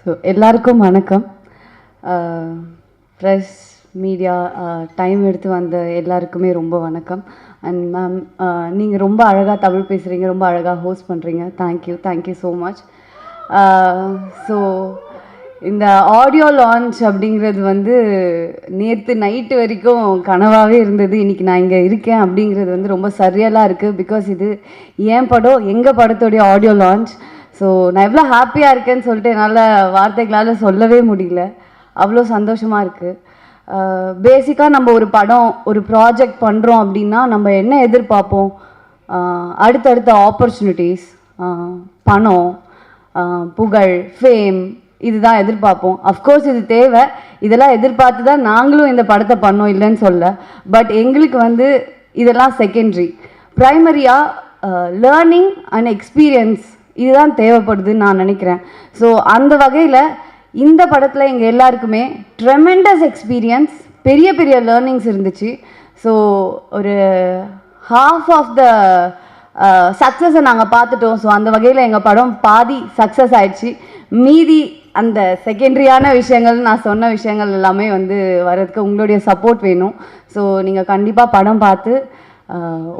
So எல்லாருக்கும் வணக்கம். Press media time எடுத்து வந்த எல்லாருக்குமே ரொம்ப வணக்கம். அண்ட் மேம், நீங்கள் ரொம்ப அழகாக தமிழ் பேசுகிறீங்க, ரொம்ப அழகாக ஹோஸ்ட் பண்ணுறீங்க. Thank you so much. ஸோ இந்த ஆடியோ லான்ச் அப்படிங்கிறது வந்து நேற்று நைட்டு வரைக்கும் கனவாகவே இருந்தது. இன்றைக்கி நான் இங்கே இருக்கேன் அப்படிங்கிறது வந்து ரொம்ப சரியலாக இருக்குது. பிகாஸ் இது என் படம், எங்கள் படத்தோடைய ஆடியோ லான்ச். ஸோ நான் எவ்வளோ ஹாப்பியாக இருக்கேன்னு சொல்லிட்டு என்னால் வார்த்தைகளால் சொல்லவே முடியல. அவ்வளோ சந்தோஷமாக இருக்குது. பேசிக்காக நம்ம ஒரு படம், ஒரு ப்ராஜெக்ட் பண்ணுறோம் அப்படின்னா நம்ம என்ன எதிர்பார்ப்போம்? அடுத்தடுத்த ஆப்பர்ச்சுனிட்டிஸ், பணம், புகழ், ஃபேம், இதுதான் எதிர்பார்ப்போம். அஃப்கோர்ஸ் இது தேவை. இதெல்லாம் எதிர்பார்த்து தான் நாங்களும் இந்த படத்தை பண்ணோம், இல்லைன்னு சொல்ல. பட் எங்களுக்கு வந்து இதெல்லாம் செகண்டரி. ப்ரைமரியாக லேர்னிங் அண்ட் எக்ஸ்பீரியன்ஸ் இதுதான் தேவைப்படுதுன்னு நான் நினைக்கிறேன். ஸோ அந்த வகையில் இந்த படத்தில் எங்கள் எல்லாருக்குமே ட்ரெமெண்டஸ் எக்ஸ்பீரியன்ஸ், பெரிய பெரிய லேர்னிங்ஸ் இருந்துச்சு. ஸோ ஒரு ஹாஃப் ஆஃப் த சக்ஸஸை நாங்கள் பார்த்துட்டோம். ஸோ அந்த வகையில் எங்கள் படம் பாதி சக்ஸஸ் ஆயிடுச்சு. மீதி அந்த செகண்டரியான விஷயங்கள், நான் சொன்ன விஷயங்கள் எல்லாமே வந்து வர்றதுக்கு உங்களுடைய சப்போர்ட் வேணும். ஸோ நீங்கள் கண்டிப்பாக படம் பார்த்து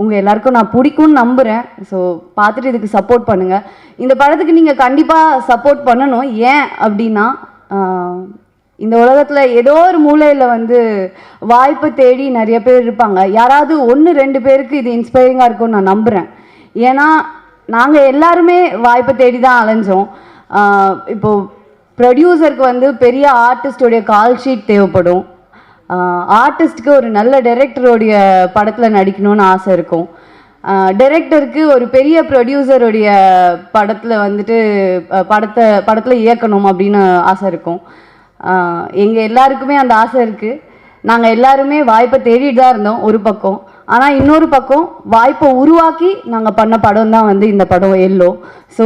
உங்கள் எல்லாருக்கும் நான் பிடிக்கும்னு நம்புகிறேன். ஸோ பார்த்துட்டு இதுக்கு சப்போர்ட் பண்ணுங்கள். இந்த படத்துக்கு நீங்கள் கண்டிப்பாக சப்போர்ட் பண்ணணும். ஏன் அப்படின்னா, இந்த உலகத்தில் ஏதோ ஒரு மூலையில் வந்து வாய்ப்பு தேடி நிறைய பேர் இருப்பாங்க. யாராவது 1-2 பேருக்கு இது இன்ஸ்பைரிங்காக இருக்கும்னு நான் நம்புகிறேன். ஏன்னா நாங்கள் எல்லாருமே வாய்ப்பை தேடி தான் அலைஞ்சோம். இப்போது ப்ரொடியூசருக்கு வந்து பெரிய ஆர்டிஸ்டோடைய கால் ஷீட் தேவைப்படும். ஆர்டிஸ்ட்டுக்கு ஒரு நல்ல டைரக்டருடைய படத்தில் நடிக்கணும்னு ஆசை இருக்கும். டைரக்டருக்கு ஒரு பெரிய ப்ரொடியூசருடைய படத்தில் வந்துட்டு படத்தில் இயக்கணும் அப்படின்னு ஆசை இருக்கும். எங்கள் எல்லாருக்குமே அந்த ஆசை இருக்குது. நாங்கள் எல்லாருமே வாய்ப்பை தேடிட்டு தான் இருந்தோம் ஒரு பக்கம். ஆனால் இன்னொரு பக்கம் வாய்ப்பை உருவாக்கி நாங்கள் பண்ண படம் தான் வந்து இந்த படம் எல்லோ. ஸோ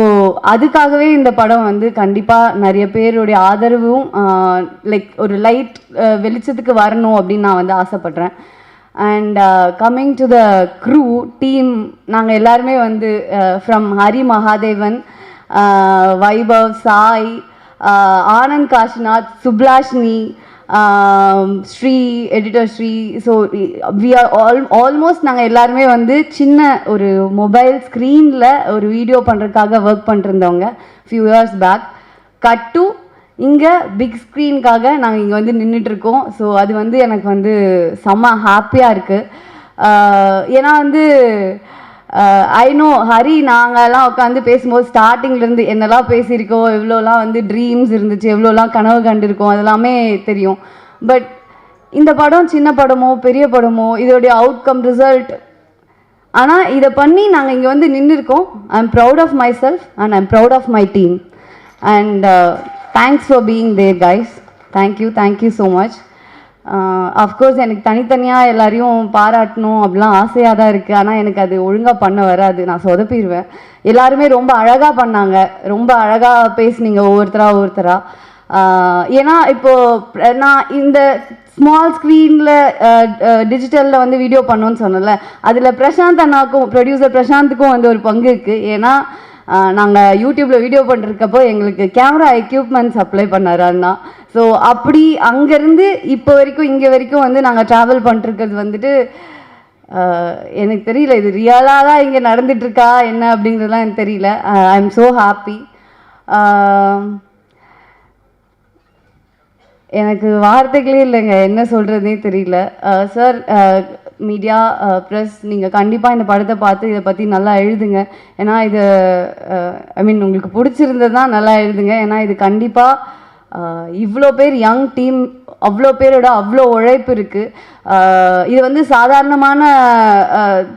அதுக்காகவே இந்த படம் வந்து கண்டிப்பாக நிறைய பேருடைய ஆதரவும் லைக் ஒரு லைட் வெளிச்சத்துக்கு வரணும் அப்படின்னு நான் வந்து ஆசைப்பட்றேன். And coming to the crew team, நாங்கள் எல்லாருமே வந்து ஃப்ரம் ஹரி மகாதேவன், வைபவ், சாய், ஆனந்த் காஷ்நாத், சுப்லாஷினி, Sri, editor Sri. So we are almost நாங்கள் எல்லாருமே வந்து சின்ன ஒரு மொபைல் ஸ்க்ரீனில் ஒரு வீடியோ பண்ணுறதுக்காக ஒர்க் பண்ணிருந்தவங்க few years back. Cut to இங்கே பிக் ஸ்க்ரீனுக்காக நாங்கள் இங்கே வந்து நின்றுட்டுருக்கோம். ஸோ அது வந்து எனக்கு வந்து செம்ம ஹாப்பியாக இருக்குது. ஏன்னா வந்து ஐ நோ ஹரி, நாங்கள்லாம் உட்காந்து பேசும்போது ஸ்டார்டிங்லேருந்து என்னெல்லாம் பேசியிருக்கோம், எவ்வளோலாம் வந்து ட்ரீம்ஸ் இருந்துச்சு, எவ்வளோலாம் கனவு கண்டிருக்கோம், அதெல்லாமே தெரியும். பட் இந்த படம் சின்ன படமோ பெரிய படமோ இதோடைய அவுட்கம், ரிசல்ட், ஆனால் இதை பண்ணி நாங்கள் இங்கே வந்து நின்றுருக்கோம். I am proud of myself and I am proud of my team. And thanks for being there guys. Thank you so much. Of course எனக்கு தனித்தனியாக எல்லாரையும் பாராட்டணும் அப்படிலாம் ஆசையாக தான் இருக்குது. ஆனால் எனக்கு அது ஒழுங்காக பண்ண வராது, நான் சொதப்பிடுவேன். எல்லாருமே ரொம்ப அழகாக பண்ணாங்க, ரொம்ப அழகாக பேசுனீங்க ஒவ்வொருத்தராக. ஏன்னா இப்போது நான் இந்த ஸ்மால் ஸ்க்ரீனில் டிஜிட்டலில் வந்து வீடியோ பண்ணோன்னு சொன்னல, அதில் பிரசாந்த் அண்ணாவுக்கும், ப்ரொடியூசர் பிரசாந்துக்கும் வந்து ஒரு பங்கு இருக்குது. ஏன்னா நாங்கள் யூடியூப்பில் வீடியோ பண்ணிருக்கப்போ எங்களுக்கு கேமரா எக்யூப்மெண்ட்ஸ் அப்ளை பண்ணார் அண்ணா. ஸோ அப்படி அங்கேருந்து இப்போ வரைக்கும் இங்கே வரைக்கும் வந்து நாங்கள் ட்ராவல் பண்ணிட்டுருக்கிறது வந்துட்டு எனக்கு தெரியல, இது ரியலாக தான் இங்கே நடந்துகிட்ருக்கா என்ன அப்படிங்கிறதுலாம் எனக்கு தெரியல. I am so happy. எனக்கு வார்த்தைகளே இல்லைங்க, என்ன சொல்கிறதுனே தெரியல. சார், மீடியா, ப்ரெஸ், நீங்கள் கண்டிப்பாக இந்த படத்தை பார்த்து இதை பற்றி நல்லா எழுதுங்க. ஏன்னா இது ஐ மீன் உங்களுக்கு பிடிச்சிருந்தது தான் நல்லா எழுதுங்க. ஏன்னா இது கண்டிப்பாக இவ்வளோ பேர் யங் டீம், அவ்வளோ பேரோட அவ்வளோ உழைப்பு இருக்குது. இது வந்து சாதாரணமான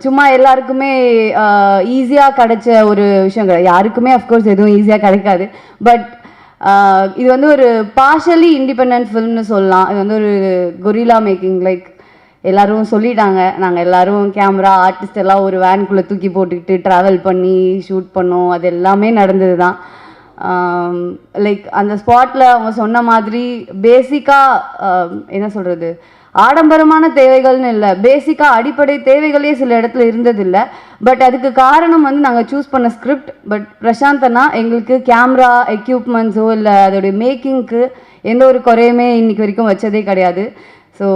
சும்மா எல்லாருக்குமே ஈஸியாக கிடைச்ச ஒரு விஷயம் கிடையாது. யாருக்குமே அஃப்கோர்ஸ் எதுவும் ஈஸியாக கிடைக்காது. பட் இது வந்து ஒரு பார்ஷலி இண்டிபெண்ட் ஃபில்ம்னு சொல்லலாம். இது வந்து ஒரு கொரில்லா மேக்கிங். லைக் எல்லோரும் சொல்லிட்டாங்க, நாங்கள் எல்லோரும் கேமரா ஆர்டிஸ்ட் எல்லாம் ஒரு வேனுக்குள்ளே தூக்கி போட்டுக்கிட்டு ட்ராவல் பண்ணி ஷூட் பண்ணோம். அது எல்லாமே நடந்தது தான். லைக் அந்த ஸ்பாட்டில் அவங்க சொன்ன மாதிரி பேசிக்காக என்ன சொல்கிறது, ஆடம்பரமான தேவைகள்னு இல்லை, பேசிக்காக அடிப்படை தேவைகளே சில இடத்துல இருந்ததில்லை. பட் அதுக்கு காரணம் வந்து நாங்கள் சூஸ் பண்ண ஸ்கிரிப்ட். பட் பிரசாந்த் அண்ணா எங்களுக்கு கேமரா எக்யூப்மெண்ட்ஸோ இல்லை அதோடைய மேக்கிங்க்கு எந்த ஒரு குறையுமே இன்னைக்கு வரைக்கும் வச்சதே கிடையாது. So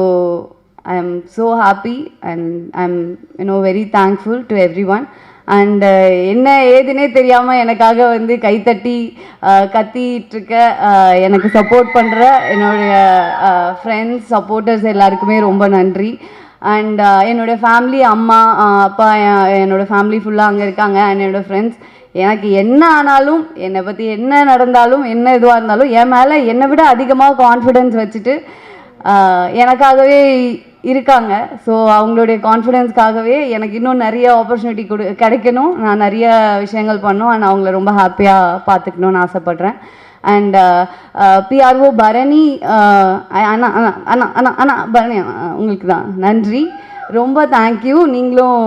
I am so happy and I am very thankful to every one. And என்ன ஏதுனே தெரியாமல் எனக்காக வந்து கைத்தட்டி கத்திகிட்ருக்க எனக்கு சப்போர்ட் பண்ணுற என்னுடைய ஃப்ரெண்ட்ஸ் சப்போர்ட்டர்ஸ் எல்லாருக்குமே ரொம்ப நன்றி. அண்ட் என்னோடய ஃபேமிலி, அம்மா அப்பா, என்னோடய ஃபேமிலி ஃபுல்லாக அங்கே இருக்காங்க. அண்ட் என்னோடய ஃப்ரெண்ட்ஸ், எனக்கு என்ன ஆனாலும், என்னை பற்றி என்ன நடந்தாலும், என்ன இதுவாக இருந்தாலும் என் மேலே என்னை விட அதிகமாக கான்ஃபிடென்ஸ் வச்சுட்டு எனக்காகவே இருக்காங்க. ஸோ அவங்களுடைய கான்ஃபிடென்ஸ்க்காகவே எனக்கு இன்னும் நிறைய ஆப்பர்ச்சுனிட்டி கிடைக்கணும், நான் நிறைய விஷயங்கள் பண்ணணும். அண்ட் அவங்கள ரொம்ப ஹாப்பியாக பார்த்துக்கணுன்னு ஆசைப்பட்றேன். அண்ட் பிஆர்ஓ பரணி அண்ணா அண்ணா அண்ணா அண்ணா அண்ணா பரணி உங்களுக்கு தான் நன்றி, ரொம்ப தேங்க்யூ. நீங்களும்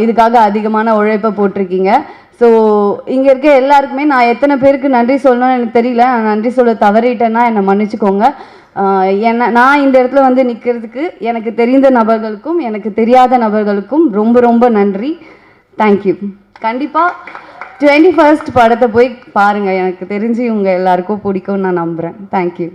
இதுக்காக அதிகமான உழைப்பை போட்டிருக்கீங்க. ஸோ இங்கே இருக்க எல்லாருக்குமே நான் எத்தனை பேருக்கு நன்றி சொல்லணும்னு எனக்கு தெரியல. நான் நன்றி சொல்ல தவறிட்டேன்னா என்னை மன்னிச்சுக்கோங்க. நான் இந்த இடத்துல வந்து நிற்கிறதுக்கு எனக்கு தெரிந்த நபர்களுக்கும் எனக்கு தெரியாத நபர்களுக்கும் ரொம்ப ரொம்ப நன்றி. தேங்க்யூ. கண்டிப்பாக 21st படத்தை போய் பாருங்கள், எனக்கு தெரிஞ்சு உங்கள் எல்லாருக்கும் பிடிக்கும்னு நான் நம்புகிறேன். தேங்க்யூ.